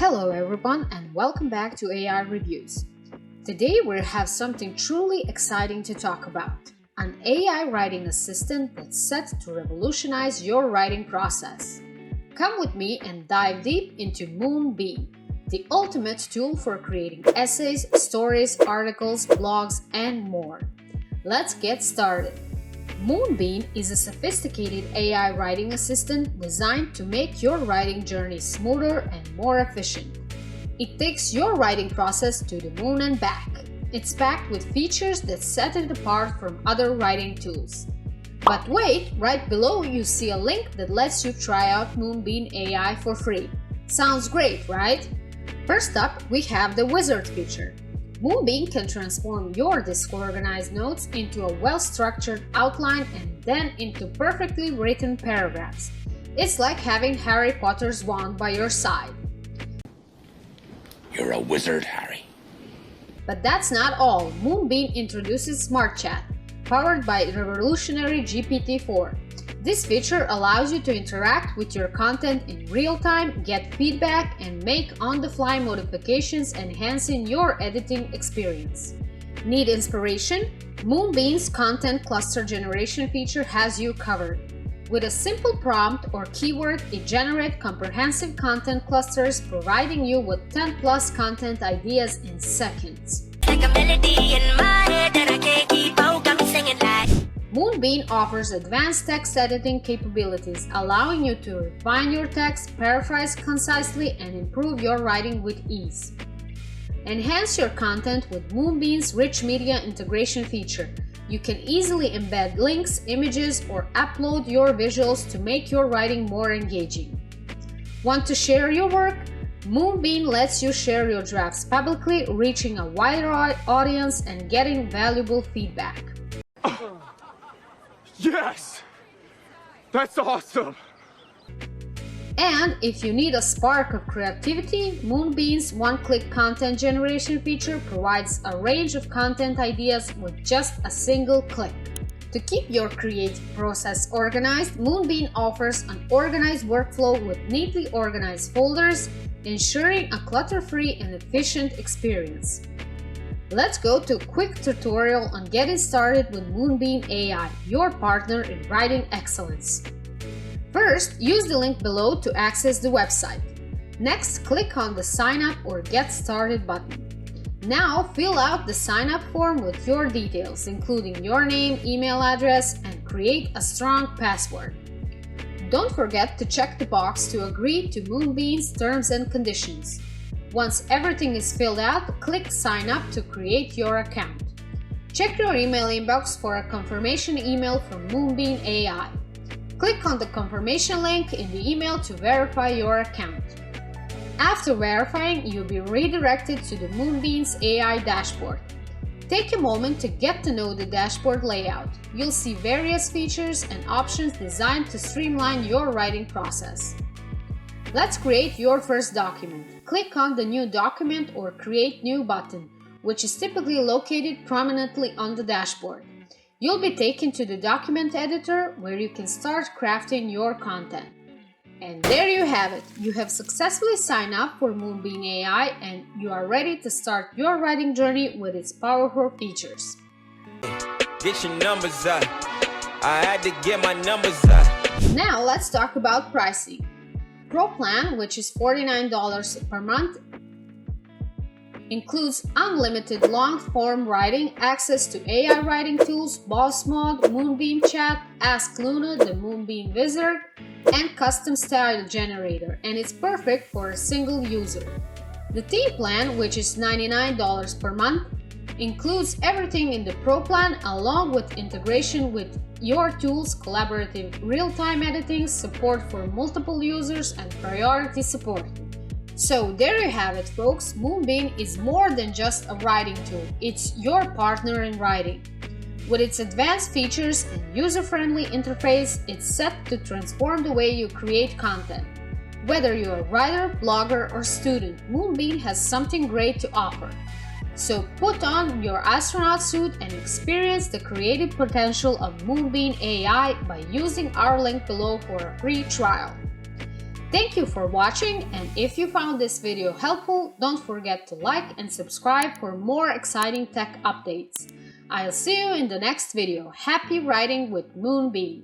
Hello everyone and welcome back to AI Reviews. Today we have something truly exciting to talk about. An AI writing assistant that's set to revolutionize your writing process. Come with me and dive deep into MoonBeam, the ultimate tool for creating essays, stories, articles, blogs, and more. Let's get started. MoonBeam is a sophisticated AI writing assistant designed to make your writing journey smoother and more efficient. It takes your writing process to the moon and back. It's packed with features that set it apart from other writing tools. But wait, right below you see a link that lets you try out MoonBeam AI for free. Sounds great, right? First up, we have the Wizard feature. MoonBeam can transform your disorganized notes into a well-structured outline and then into perfectly written paragraphs. It's like having Harry Potter's wand by your side. You're a wizard, Harry. But that's not all. MoonBeam introduces Smart Chat, powered by revolutionary GPT-4. This feature allows you to interact with your content in real time, get feedback, and make on-the-fly modifications, enhancing your editing experience. Need inspiration? MoonBeam's content cluster generation feature has you covered. With a simple prompt or keyword, it generates comprehensive content clusters, providing you with 10+ content ideas in seconds. Like a melody in my head that I can't keep out, got me singing like. MoonBeam offers advanced text editing capabilities, allowing you to refine your text, paraphrase concisely, and improve your writing with ease. Enhance your content with MoonBeam's rich media integration feature. You can easily embed links, images, or upload your visuals to make your writing more engaging. Want to share your work? MoonBeam lets you share your drafts publicly, reaching a wider audience and getting valuable feedback. Yes! That's awesome! And if you need a spark of creativity, MoonBeam's one-click content generation feature provides a range of content ideas with just a single click. To keep your creative process organized, MoonBeam offers an organized workflow with neatly organized folders, ensuring a clutter-free and efficient experience. Let's go to a quick tutorial on getting started with MoonBeam AI, your partner in writing excellence. First, use the link below to access the website. Next, click on the Sign Up or Get Started button. Now, fill out the sign up form with your details, including your name, email address, and create a strong password. Don't forget to check the box to agree to MoonBeam's terms and conditions. Once everything is filled out, click Sign Up to create your account. Check your email inbox for a confirmation email from MoonBeam AI. Click on the confirmation link in the email to verify your account. After verifying, you'll be redirected to the MoonBeam's AI dashboard. Take a moment to get to know the dashboard layout. You'll see various features and options designed to streamline your writing process. Let's create your first document. Click on the New Document or Create New button, which is typically located prominently on the dashboard. You'll be taken to the document editor where you can start crafting your content. And there you have it. You have successfully signed up for MoonBeam AI and you are ready to start your writing journey with its powerful features. Get your numbers up. I had to get my numbers up. Now let's talk about pricing. Pro plan, which is $49 per month, includes unlimited long-form writing, access to AI writing tools, Boss Mode, MoonBeam Chat, Ask Luna, the MoonBeam Wizard, and custom style generator, and it's perfect for a single user. The theme plan, which is $99 per month, includes everything in the Pro plan along with integration with your tools, collaborative real-time editing, support for multiple users, and priority support. So there you have it, folks. MoonBeam is more than just a writing tool. It's your partner in writing. With its advanced features and user-friendly interface, it's set to transform the way you create content. Whether you're a writer, blogger, or student, MoonBeam has something great to offer. So put on your astronaut suit and experience the creative potential of MoonBeam AI by using our link below for a free trial. Thank you for watching, and if you found this video helpful, don't forget to like and subscribe for more exciting tech updates. I'll see you in the next video. Happy writing with MoonBeam!